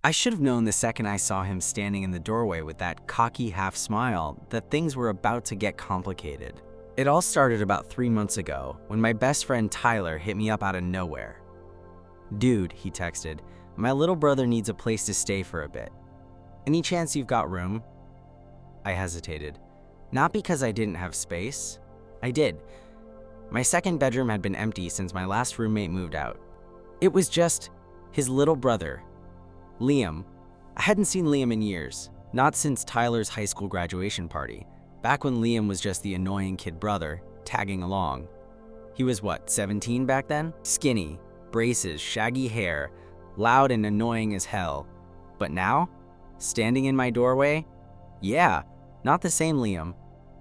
I should have known the second I saw him standing in the doorway with that cocky half smile that things were about to get complicated. It all started about 3 months ago when my best friend Tyler hit me up out of nowhere. "Dude," he texted, "my little brother needs a place to stay for a bit. Any chance you've got room?" I hesitated. Not because I didn't have space. I did. My second bedroom had been empty since my last roommate moved out. It was just his little brother, Liam. I hadn't seen Liam in years, not since Tyler's high school graduation party, back when Liam was just the annoying kid brother, tagging along. He was what, 17 back then? Skinny, braces, shaggy hair, loud and annoying as hell. But now, standing in my doorway, yeah, not the same Liam.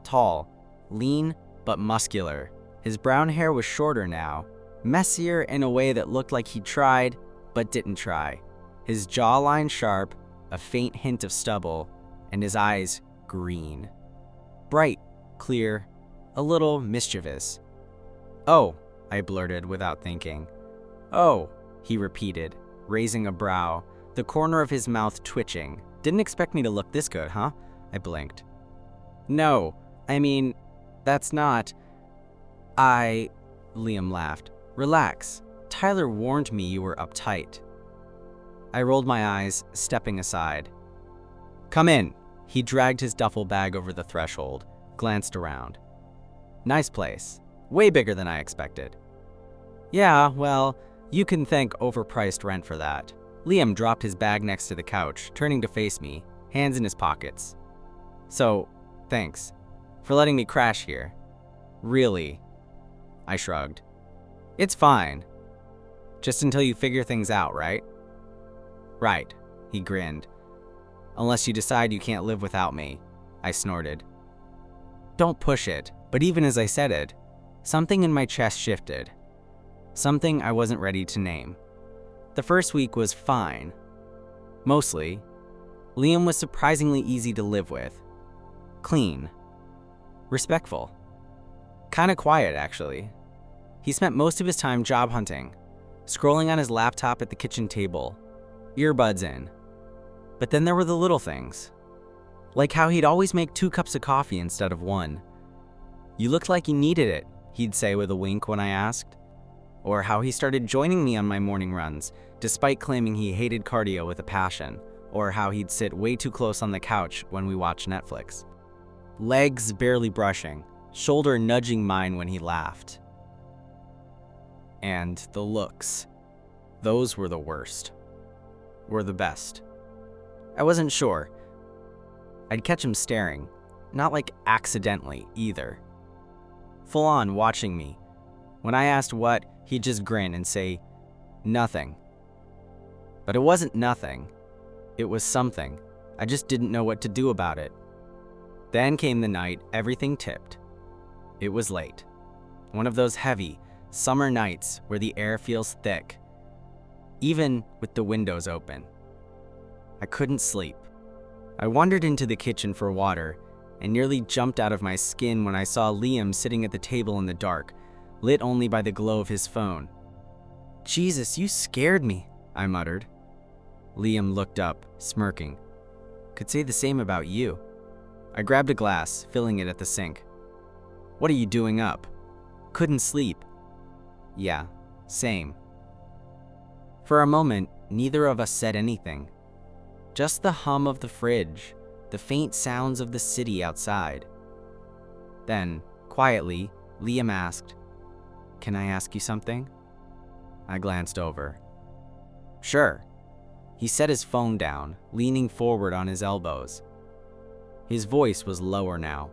Tall, lean, but muscular. His brown hair was shorter now, messier in a way that looked like he tried, but didn't try. His jawline sharp, a faint hint of stubble, and his eyes green. Bright, clear, a little mischievous. "Oh," I blurted without thinking. "Oh," he repeated, raising a brow, the corner of his mouth twitching. "Didn't expect me to look this good, huh?" I blinked. "No, I mean, that's not..." Liam laughed. "Relax. Tyler warned me you were uptight." I rolled my eyes, stepping aside. "Come in." He dragged his duffel bag over the threshold, glanced around. "Nice place. Way bigger than I expected." "Yeah, well, you can thank overpriced rent for that." Liam dropped his bag next to the couch, turning to face me, hands in his pockets. "So, thanks for letting me crash here." "Really?" I shrugged. "It's fine. Just until you figure things out, right?" "Right," he grinned. "Unless you decide you can't live without me," I snorted. "Don't push it." But even as I said it, something in my chest shifted. Something I wasn't ready to name. The first week was fine. Mostly. Liam was surprisingly easy to live with. Clean. Respectful. Kinda quiet, actually. He spent most of his time job hunting, scrolling on his laptop at the kitchen table, earbuds in. But then there were the little things. Like how he'd always make 2 cups of coffee instead of 1. "You looked like you needed it," he'd say with a wink when I asked. Or how he started joining me on my morning runs, despite claiming he hated cardio with a passion. Or how he'd sit way too close on the couch when we watched Netflix. Legs barely brushing, shoulder nudging mine when he laughed. And the looks. Those were the worst. Were the best. I wasn't sure. I'd catch him staring, not like accidentally either. Full on watching me. When I asked what, he'd just grin and say, "Nothing." But it wasn't nothing. It was something. I just didn't know what to do about it. Then came the night everything tipped. It was late. One of those heavy, summer nights where the air feels thick, even with the windows open. I couldn't sleep. I wandered into the kitchen for water and nearly jumped out of my skin when I saw Liam sitting at the table in the dark, lit only by the glow of his phone. "Jesus, you scared me," I muttered. Liam looked up, smirking. "Could say the same about you." I grabbed a glass, filling it at the sink. "What are you doing up?" "Couldn't sleep." "Yeah, same." For a moment, neither of us said anything. Just the hum of the fridge, the faint sounds of the city outside. Then, quietly, Liam asked, "Can I ask you something?" I glanced over. "Sure." He set his phone down, leaning forward on his elbows. His voice was lower now.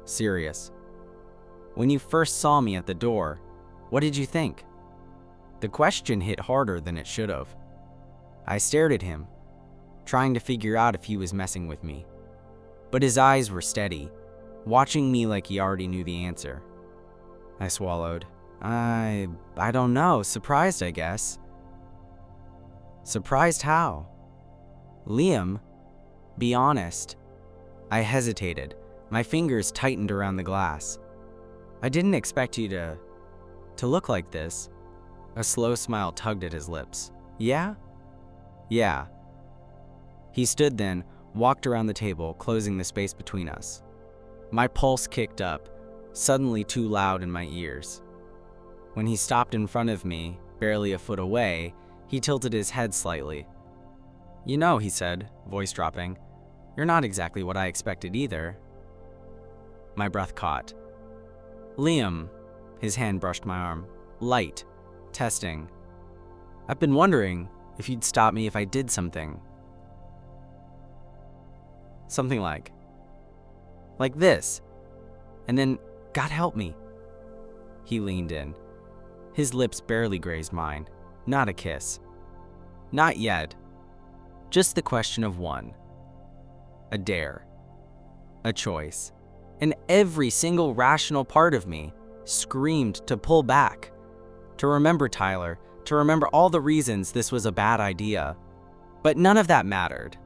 Serious. "When you first saw me at the door, what did you think?" The question hit harder than it should have. I stared at him, trying to figure out if he was messing with me. But his eyes were steady, watching me like he already knew the answer. I swallowed. I don't know. Surprised, I guess." "Surprised how?" "Liam, be honest." I hesitated. My fingers tightened around the glass. "I didn't expect you to look like this." A slow smile tugged at his lips. "Yeah?" "Yeah. He stood then, walked around the table, closing the space between us. My pulse kicked up, suddenly too loud in my ears. When he stopped in front of me, barely a foot away, he tilted his head slightly. "You know," he said, voice dropping, "you're not exactly what I expected either." My breath caught. "Liam," his hand brushed my arm. "Light. Testing. I've been wondering if you'd stop me if I did something. Something like this. And then, God help me." He leaned in. His lips barely grazed mine. Not a kiss. Not yet. Just the question of one. A dare. A choice. And every single rational part of me screamed to pull back. To remember Tyler. To remember all the reasons this was a bad idea. But none of that mattered.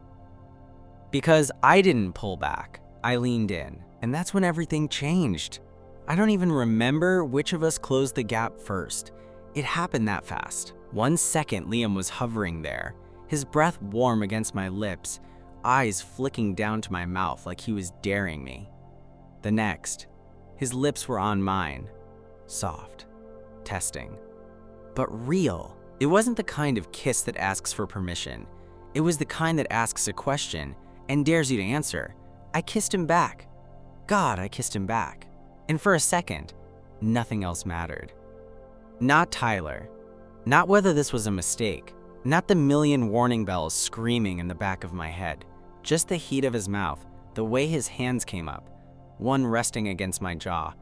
Because I didn't pull back. I leaned in. And that's when everything changed. I don't even remember which of us closed the gap first. It happened that fast. 1 second, Liam was hovering there, his breath warm against my lips, eyes flicking down to my mouth like he was daring me. The next, his lips were on mine, soft, testing, but real. It wasn't the kind of kiss that asks for permission. It was the kind that asks a question and dares you to answer. I kissed him back. God, I kissed him back. And for a second, nothing else mattered. Not Tyler. Not whether this was a mistake. Not the million warning bells screaming in the back of my head. Just the heat of his mouth, the way his hands came up, one resting against my jaw,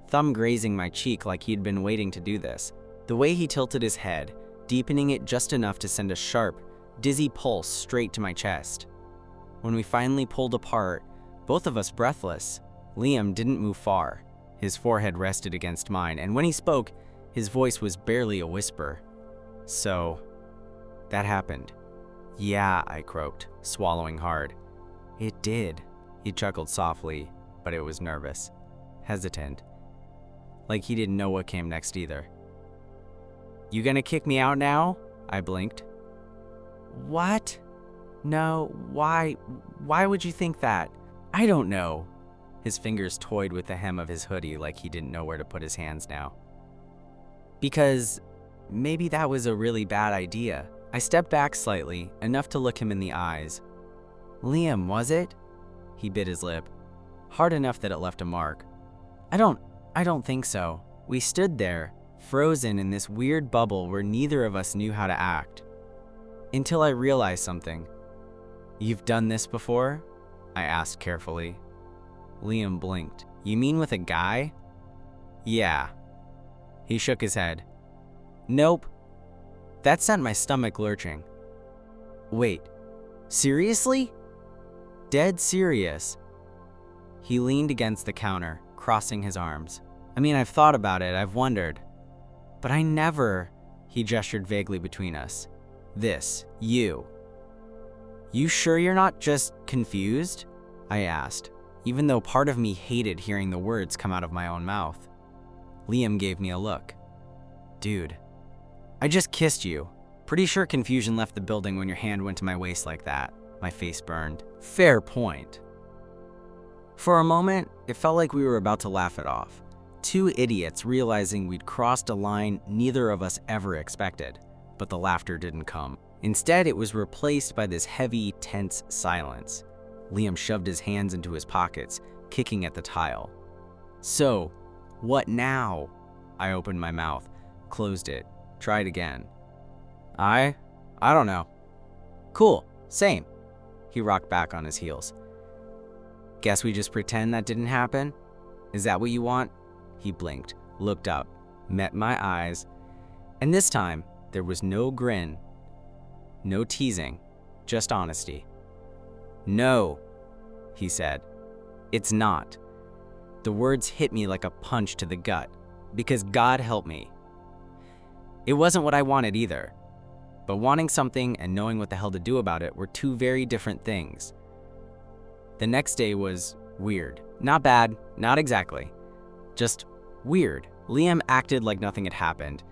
thumb grazing my cheek like he'd been waiting to do this. The way he tilted his head, deepening it just enough to send a sharp, dizzy pulse straight to my chest. When we finally pulled apart, both of us breathless, Liam didn't move far. His forehead rested against mine, and when he spoke, his voice was barely a whisper. "So, that happened." "Yeah," I croaked, swallowing hard. "It did." He chuckled softly, but it was nervous, hesitant, like he didn't know what came next either. "You gonna kick me out now?" I blinked. "What? No, why would you think that?" "I don't know." His fingers toyed with the hem of his hoodie like he didn't know where to put his hands now. "Because maybe that was a really bad idea." I stepped back slightly, enough to look him in the eyes. "Liam, was it?" He bit his lip, hard enough that it left a mark. I don't think so." We stood there, frozen in this weird bubble where neither of us knew how to act. Until I realized something. "You've done this before?" I asked carefully. Liam blinked. "You mean with a guy?" "Yeah." He shook his head. "Nope." That sent my stomach lurching. "Wait, seriously?" "Dead serious." He leaned against the counter, crossing his arms. "I mean, I've thought about it, I've wondered. But I never," he gestured vaguely between us. You sure you're not just confused?" I asked, even though part of me hated hearing the words come out of my own mouth. Liam gave me a look. "Dude, I just kissed you. Pretty sure confusion left the building when your hand went to my waist like that." My face burned. Fair point. For a moment, it felt like we were about to laugh it off. Two idiots realizing we'd crossed a line neither of us ever expected. But the laughter didn't come. Instead, it was replaced by this heavy, tense silence. Liam shoved his hands into his pockets, kicking at the tile. "So, what now?" I opened my mouth, closed it, tried again. I don't know." "Cool, same." He rocked back on his heels. "Guess we just pretend that didn't happen? Is that what you want?" He blinked, looked up, met my eyes, and this time, there was no grin, no teasing, just honesty. "No," he said. "It's not." The words hit me like a punch to the gut, because God help me. It wasn't what I wanted either, but wanting something and knowing what the hell to do about it were two very different things. The next day was weird. Not bad, not exactly. Just weird. Liam acted like nothing had happened,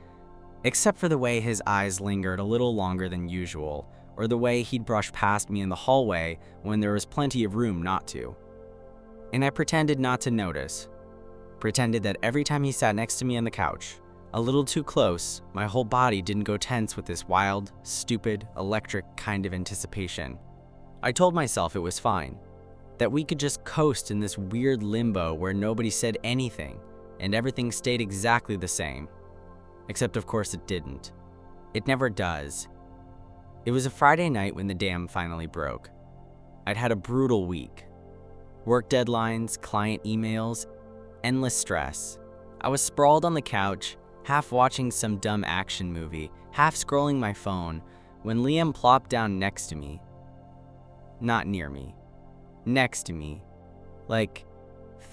except for the way his eyes lingered a little longer than usual, or the way he'd brush past me in the hallway when there was plenty of room not to. And I pretended not to notice. Pretended that every time he sat next to me on the couch, a little too close, my whole body didn't go tense with this wild, stupid, electric kind of anticipation. I told myself it was fine, that we could just coast in this weird limbo where nobody said anything and everything stayed exactly the same. Except of course it didn't. It never does. It was a Friday night when the dam finally broke. I'd had a brutal week. Work deadlines, client emails, endless stress. I was sprawled on the couch, half watching some dumb action movie, half scrolling my phone, when Liam plopped down next to me. Not near me. Next to me. Like,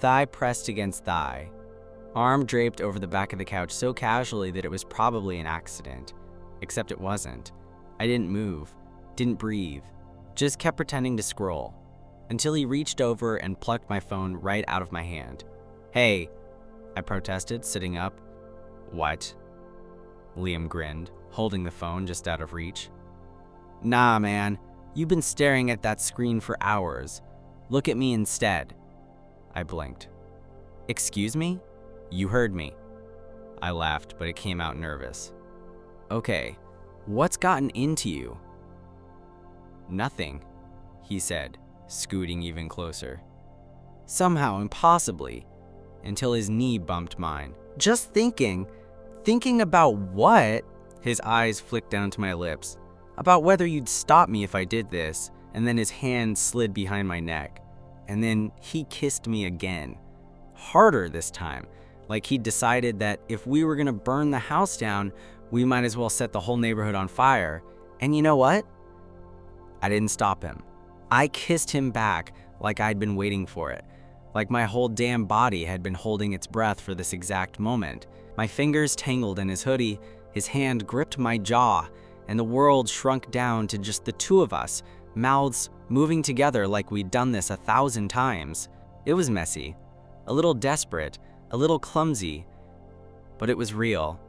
thigh pressed against thigh. Arm draped over the back of the couch so casually that it was probably an accident. Except it wasn't. I didn't move, didn't breathe, just kept pretending to scroll, until he reached over and plucked my phone right out of my hand. "Hey," I protested, sitting up. "What?" Liam grinned, holding the phone just out of reach. "Nah, man, you've been staring at that screen for hours. Look at me instead." I blinked. "Excuse me? You heard me." I laughed, but it came out nervous. "Okay, what's gotten into you?" "Nothing," he said, scooting even closer. Somehow, impossibly, until his knee bumped mine. "Just thinking about what?" His eyes flicked down to my lips. "About whether you'd stop me if I did this," and then his hand slid behind my neck. And then he kissed me again. Harder this time, like he'd decided that if we were gonna burn the house down, we might as well set the whole neighborhood on fire. And you know what? I didn't stop him. I kissed him back like I'd been waiting for it, like my whole damn body had been holding its breath for this exact moment. My fingers tangled in his hoodie, his hand gripped my jaw, and the world shrunk down to just the two of us, mouths moving together like we'd done this 1,000 times. It was messy, a little desperate, a little clumsy, but it was real.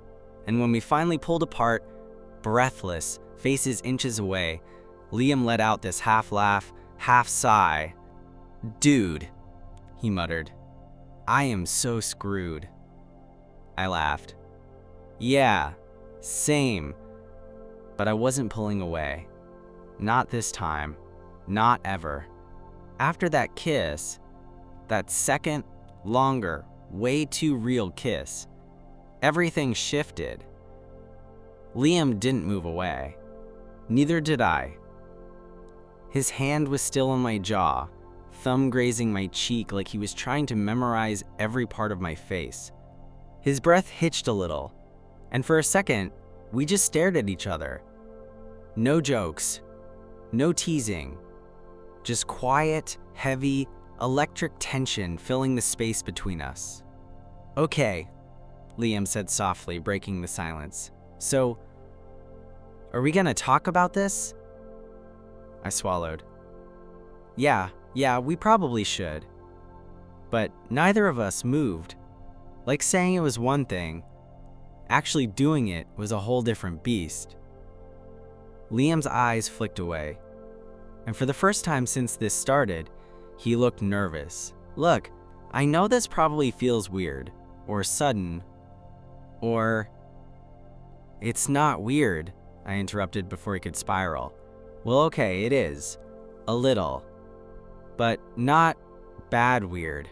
And when we finally pulled apart, breathless, faces inches away, Liam let out this half laugh, half sigh. "Dude," he muttered, "I am so screwed." I laughed. "Yeah, same." But I wasn't pulling away. Not this time. Not ever. After that kiss, that second, longer, way too real kiss, everything shifted. Liam didn't move away. Neither did I. His hand was still on my jaw, thumb grazing my cheek like he was trying to memorize every part of my face. His breath hitched a little, and for a second, we just stared at each other. No jokes, no teasing, just quiet, heavy, electric tension filling the space between us. "Okay," Liam said softly, breaking the silence. "So, are we gonna talk about this?" I swallowed. Yeah, we probably should." But neither of us moved. Like saying it was one thing, actually doing it was a whole different beast. Liam's eyes flicked away, and for the first time since this started, he looked nervous. "Look, I know this probably feels weird, or sudden, or..." "It's not weird," I interrupted before he could spiral. "Well, okay, it is. A little. But not bad weird."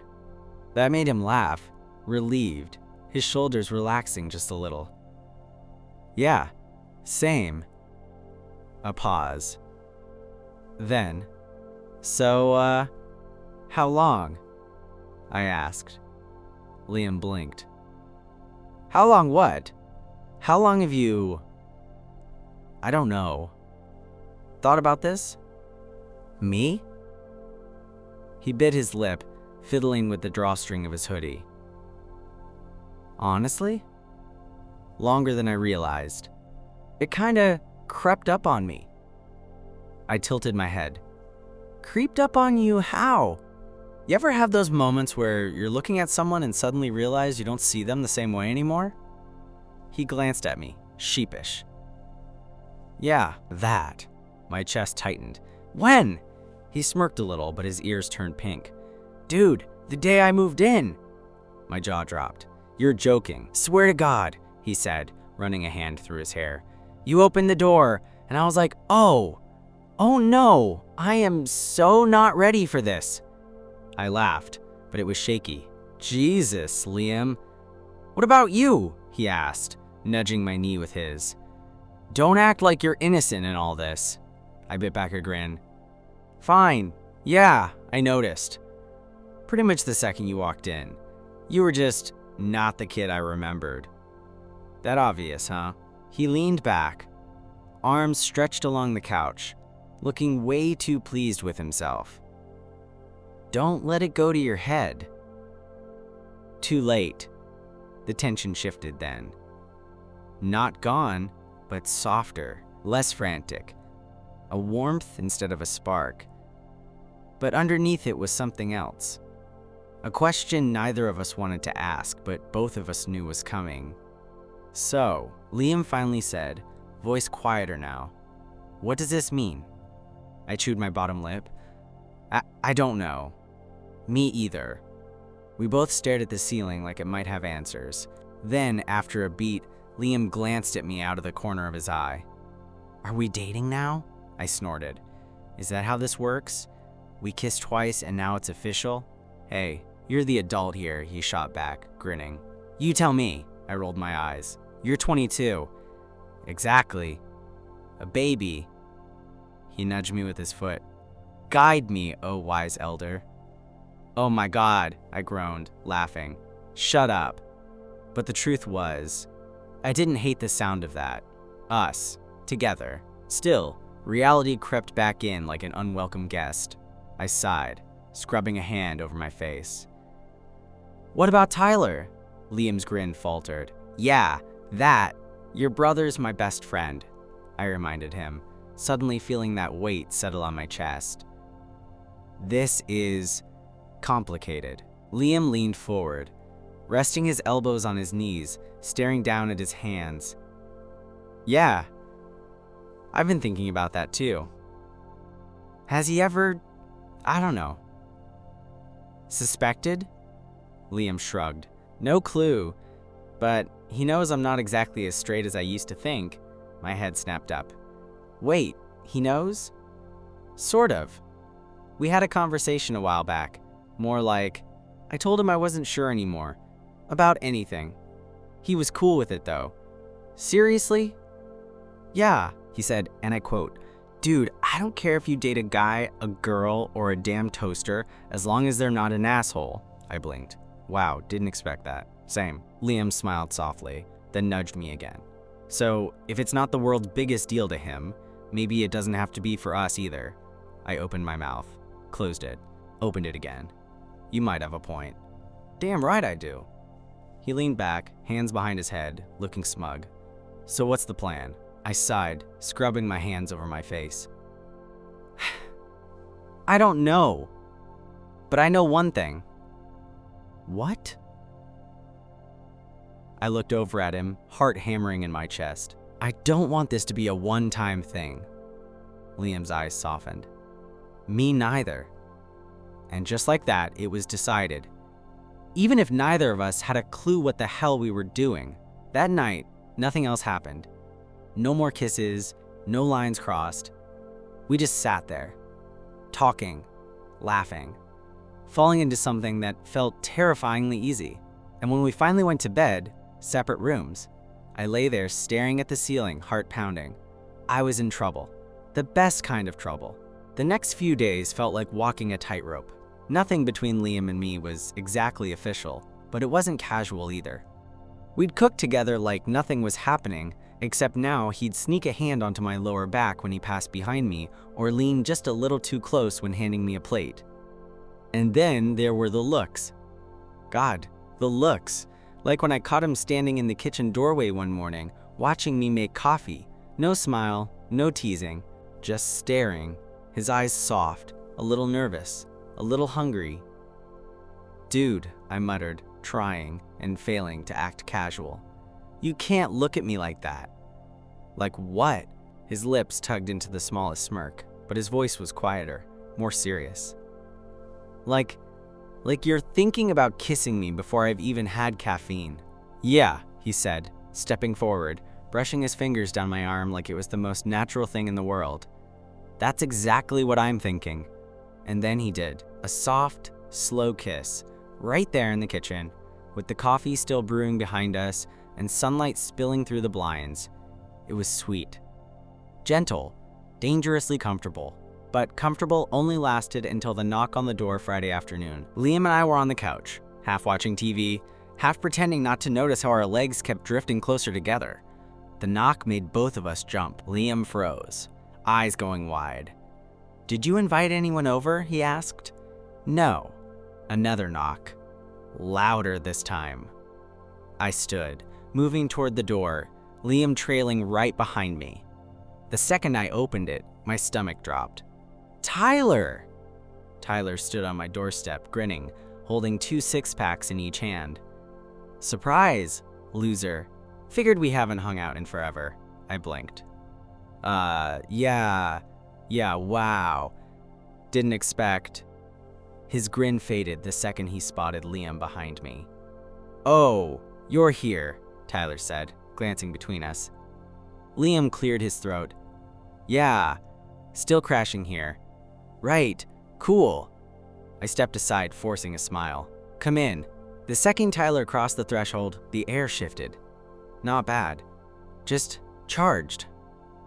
That made him laugh, relieved, his shoulders relaxing just a little. "Yeah, same." A pause. Then, "So, how long?" I asked. Liam blinked. "How long what? How long have you..." "I don't know." "Thought about this?" "Me?" He bit his lip, fiddling with the drawstring of his hoodie. "Honestly? Longer than I realized. It kinda crept up on me." I tilted my head. "Creeped up on you how?" You ever have those moments where you're looking at someone and suddenly realize you don't see them the same way anymore? He glanced at me, sheepish. "Yeah, that." My chest tightened. When? He smirked a little, but his ears turned pink. Dude, the day I moved in. My jaw dropped. You're joking. Swear to God, he said, running a hand through his hair. You opened the door, and I was like, oh no, I am so not ready for this. I laughed, but it was shaky. Jesus, Liam. What about you? He asked, nudging my knee with his. Don't act like you're innocent in all this. I bit back a grin. Fine. Yeah, I noticed. Pretty much the second you walked in. You were just not the kid I remembered. That obvious, huh? He leaned back, arms stretched along the couch, looking way too pleased with himself. Don't let it go to your head. Too late. The tension shifted then. Not gone, but softer, less frantic. A warmth instead of a spark. But underneath it was something else. A question neither of us wanted to ask, but both of us knew was coming. So, Liam finally said, voice quieter now, what does this mean? I chewed my bottom lip. I don't know. Me either. We both stared at the ceiling like it might have answers. Then, after a beat, Liam glanced at me out of the corner of his eye. Are we dating now? I snorted. Is that how this works? We kissed twice and now it's official? Hey, you're the adult here, he shot back, grinning. You tell me, I rolled my eyes. You're 22. Exactly. A baby. He nudged me with his foot. Guide me, O wise elder. Oh my God, I groaned, laughing. Shut up. But the truth was, I didn't hate the sound of that. Us, together. Still, reality crept back in like an unwelcome guest. I sighed, scrubbing a hand over my face. What about Tyler? Liam's grin faltered. Yeah, that. Your brother's my best friend, I reminded him, suddenly feeling that weight settle on my chest. This is complicated. Liam leaned forward, resting his elbows on his knees, staring down at his hands. Yeah, I've been thinking about that too. Has he ever, I don't know, suspected? Liam shrugged. No clue, but he knows I'm not exactly as straight as I used to think. My head snapped up. Wait, he knows? Sort of. We had a conversation a while back. More like, I told him I wasn't sure anymore. About anything. He was cool with it though. Seriously? Yeah, he said, and I quote, Dude, I don't care if you date a guy, a girl, or a damn toaster, as long as they're not an asshole. I blinked. Wow, didn't expect that. Same. Liam smiled softly, then nudged me again. So, if it's not the world's biggest deal to him, maybe it doesn't have to be for us either. I opened my mouth, closed it, opened it again. You might have a point. Damn right I do. He leaned back, hands behind his head, looking smug. So what's the plan? I sighed, scrubbing my hands over my face. I don't know. But I know one thing. What? I looked over at him, heart hammering in my chest. I don't want this to be a one-time thing. Liam's eyes softened. Me neither. And just like that, it was decided. Even if neither of us had a clue what the hell we were doing, that night, nothing else happened. No more kisses, no lines crossed. We just sat there, talking, laughing, falling into something that felt terrifyingly easy. And when we finally went to bed, separate rooms, I lay there staring at the ceiling, heart pounding. I was in trouble. The best kind of trouble. The next few days felt like walking a tightrope. Nothing between Liam and me was exactly official, but it wasn't casual either. We'd cook together like nothing was happening, except now he'd sneak a hand onto my lower back when he passed behind me, or lean just a little too close when handing me a plate. And then there were the looks. God, the looks. Like when I caught him standing in the kitchen doorway one morning, watching me make coffee. No smile, no teasing, just staring, his eyes soft, a little nervous, a little hungry. Dude, I muttered, trying and failing to act casual. You can't look at me like that. Like what? His lips tugged into the smallest smirk, but his voice was quieter, more serious. Like you're thinking about kissing me before I've even had caffeine. Yeah, he said, stepping forward, brushing his fingers down my arm like it was the most natural thing in the world. That's exactly what I'm thinking. And then he did, a soft, slow kiss, right there in the kitchen, with the coffee still brewing behind us and sunlight spilling through the blinds. It was sweet. Gentle, dangerously comfortable. But comfortable only lasted until the knock on the door Friday afternoon. Liam and I were on the couch, half watching TV, half pretending not to notice how our legs kept drifting closer together. The knock made both of us jump. Liam froze, eyes going wide. "Did you invite anyone over?" he asked. "No." Another knock. Louder this time. I stood, moving toward the door, Liam trailing right behind me. The second I opened it, my stomach dropped. "Tyler!" Tyler stood on my doorstep, grinning, holding 2 six-packs in each hand. "Surprise, loser. Figured we haven't hung out in forever." I blinked. Yeah, wow. Didn't expect." His grin faded the second he spotted Liam behind me. "Oh, you're here," Tyler said, glancing between us. Liam cleared his throat. "Yeah, still crashing here." "Right, cool." I stepped aside, forcing a smile. "Come in." The second Tyler crossed the threshold, the air shifted. Not bad. Just charged.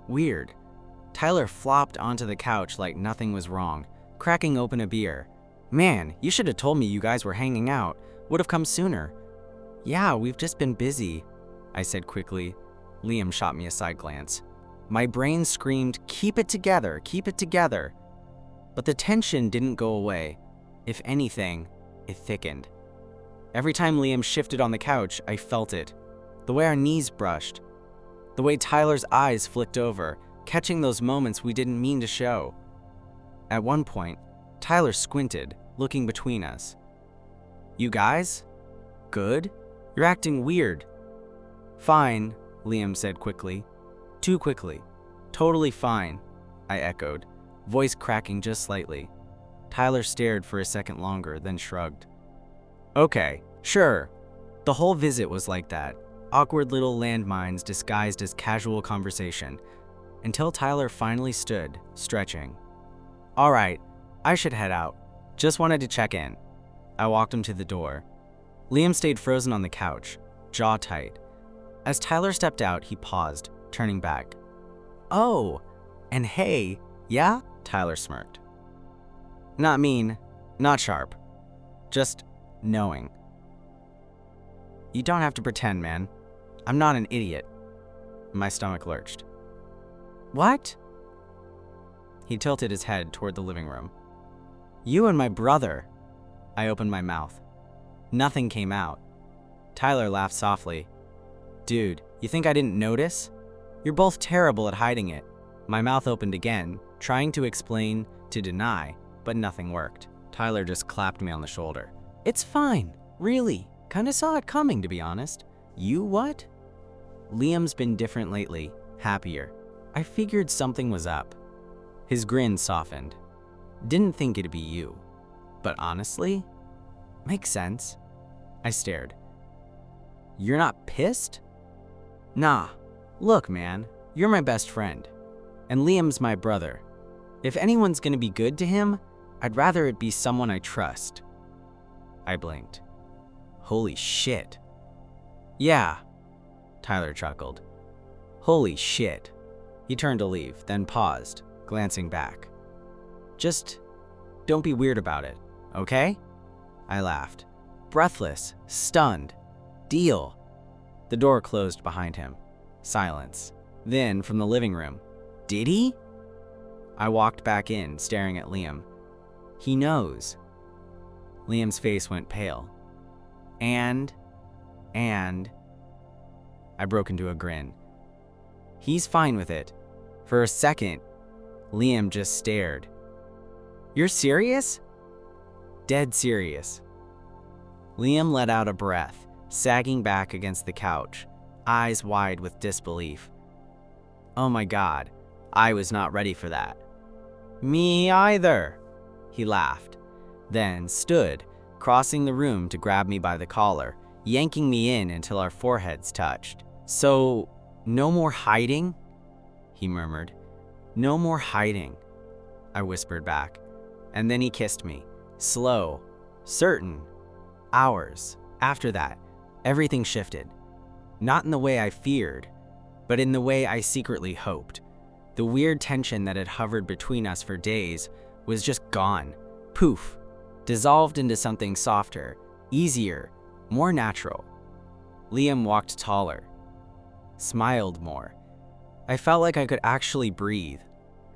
Weird. Tyler flopped onto the couch like nothing was wrong, cracking open a beer. "Man, you should have told me you guys were hanging out. Would have come sooner." "Yeah, we've just been busy," I said quickly. Liam shot me a side glance. My brain screamed, "Keep it together, keep it together." But the tension didn't go away. If anything, it thickened. Every time Liam shifted on the couch, I felt it. The way our knees brushed. The way Tyler's eyes flicked over, catching those moments we didn't mean to show. At one point, Tyler squinted, looking between us. "You guys? Good? You're acting weird." "Fine," Liam said quickly. Too quickly. "Totally fine," I echoed, voice cracking just slightly. Tyler stared for a second longer, then shrugged. "Okay, sure." The whole visit was like that. Awkward little landmines disguised as casual conversation, until Tyler finally stood, stretching. "All right, I should head out. Just wanted to check in." I walked him to the door. Liam stayed frozen on the couch, jaw tight. As Tyler stepped out, he paused, turning back. "Oh, and hey, yeah?" Tyler smirked. Not mean, not sharp. Just knowing. "You don't have to pretend, man. I'm not an idiot." My stomach lurched. "What?" He tilted his head toward the living room. "You and my brother." I opened my mouth. Nothing came out. Tyler laughed softly. "Dude, you think I didn't notice? You're both terrible at hiding it." My mouth opened again, trying to explain, to deny, but nothing worked. Tyler just clapped me on the shoulder. "It's fine, really. Kinda saw it coming, to be honest." "You what?" Liam's been different lately, happier. I figured something was up. His grin softened. "Didn't think it'd be you. But honestly, makes sense." I stared. "You're not pissed?" "Nah. Look, man, you're my best friend. And Liam's my brother. If anyone's gonna be good to him, I'd rather it be someone I trust." I blinked. Holy shit. "Yeah," Tyler chuckled. "Holy shit." He turned to leave, then paused, glancing back. "Just don't be weird about it, okay?" I laughed. Breathless, stunned. "Deal." The door closed behind him. Silence. Then, from the living room, "Did he?" I walked back in, staring at Liam. "He knows." Liam's face went pale. And I broke into a grin. "He's fine with it." For a second, Liam just stared. "You're serious?" "Dead serious." Liam let out a breath, sagging back against the couch, eyes wide with disbelief. "Oh my God, I was not ready for that. Me either, he laughed, then stood, crossing the room to grab me by the collar, yanking me in until our foreheads touched. So, no more hiding? He murmured. No more hiding, I whispered back. And then he kissed me, slow, certain. Hours after that, everything shifted. Not in the way I feared, but in the way I secretly hoped. The weird tension that had hovered between us for days was just gone. Poof, dissolved into something softer, easier, more natural. Liam walked taller, smiled more. I felt like I could actually breathe.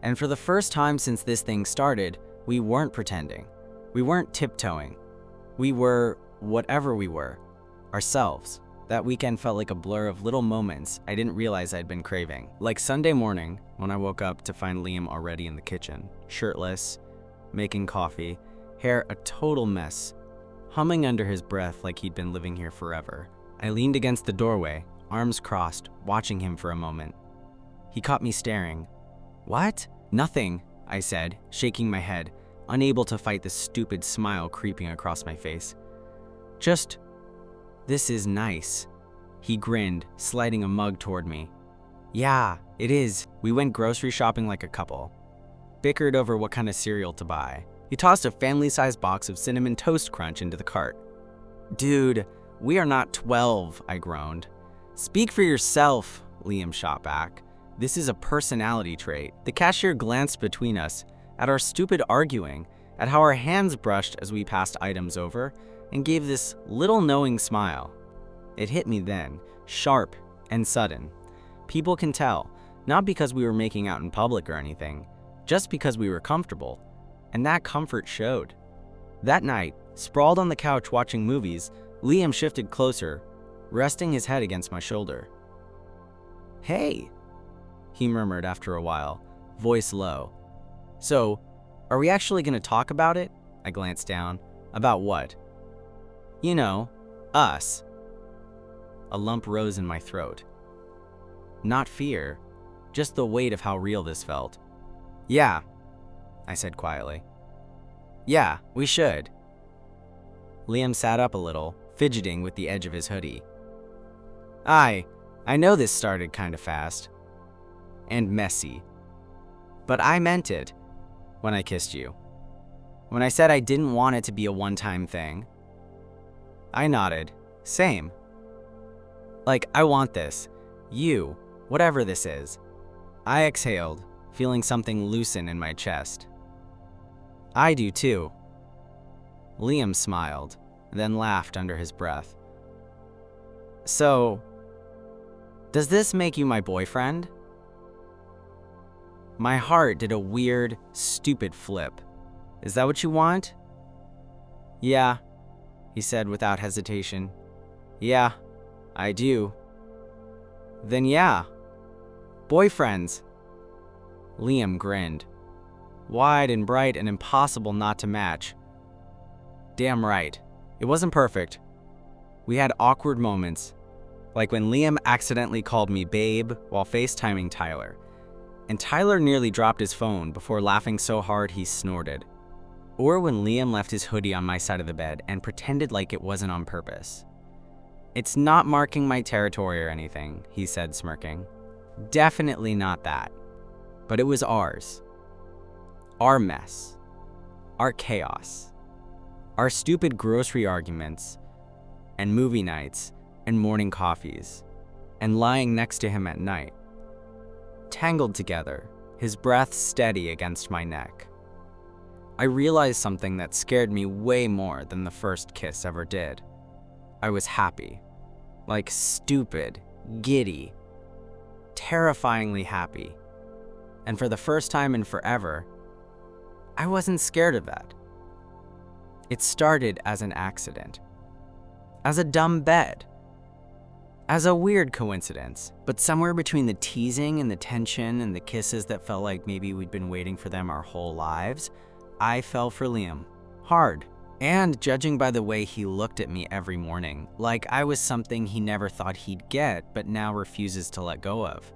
And for the first time since this thing started, we weren't pretending. We weren't tiptoeing. We were whatever we were, ourselves. That weekend felt like a blur of little moments I didn't realize I'd been craving. Like Sunday morning, when I woke up to find Liam already in the kitchen, shirtless, making coffee, hair a total mess, humming under his breath like he'd been living here forever. I leaned against the doorway, arms crossed, watching him for a moment. He caught me staring. What? Nothing, I said, shaking my head, unable to fight the stupid smile creeping across my face. Just, this is nice. He grinned, sliding a mug toward me. Yeah, it is. We went grocery shopping like a couple. Bickered over what kind of cereal to buy. He tossed a family-sized box of Cinnamon Toast Crunch into the cart. Dude, we are not 12, I groaned. Speak for yourself, Liam shot back. This is a personality trait. The cashier glanced between us, at our stupid arguing, at how our hands brushed as we passed items over, and gave this little knowing smile. It hit me then, sharp and sudden. People can tell, not because we were making out in public or anything, just because we were comfortable, and that comfort showed. That night, sprawled on the couch watching movies, Liam shifted closer, resting his head against my shoulder. Hey, he murmured after a while, voice low. So, are we actually going to talk about it? I glanced down. About what? You know, us. A lump rose in my throat. Not fear, just the weight of how real this felt. Yeah, I said quietly. Yeah, we should. Liam sat up a little, fidgeting with the edge of his hoodie. I know this started kind of fast. And messy. But I meant it when I kissed you. When I said I didn't want it to be a one-time thing. I nodded. Same. Like, I want this. You. Whatever this is. I exhaled, feeling something loosen in my chest. I do too. Liam smiled, then laughed under his breath. So, does this make you my boyfriend? My heart did a weird, stupid flip. Is that what you want? Yeah, he said without hesitation. Yeah, I do. Then yeah. Boyfriends. Liam grinned. Wide and bright and impossible not to match. Damn right. It wasn't perfect. We had awkward moments, like when Liam accidentally called me babe while FaceTiming Tyler, and Tyler nearly dropped his phone before laughing so hard he snorted. Or when Liam left his hoodie on my side of the bed and pretended like it wasn't on purpose. It's not marking my territory or anything, he said, smirking. Definitely not that. But it was ours. Our mess. Our chaos. Our stupid grocery arguments, and movie nights, and morning coffees, and lying next to him at night. Tangled together, his breath steady against my neck. I realized something that scared me way more than the first kiss ever did. I was happy. Like stupid, giddy, terrifyingly happy. And for the first time in forever, I wasn't scared of that. It started as an accident. As a dumb bet. As a weird coincidence. But somewhere between the teasing and the tension and the kisses that felt like maybe we'd been waiting for them our whole lives, I fell for Liam. Hard. And judging by the way he looked at me every morning, like I was something he never thought he'd get but now refuses to let go of.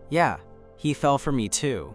Yeah, He fell for me too.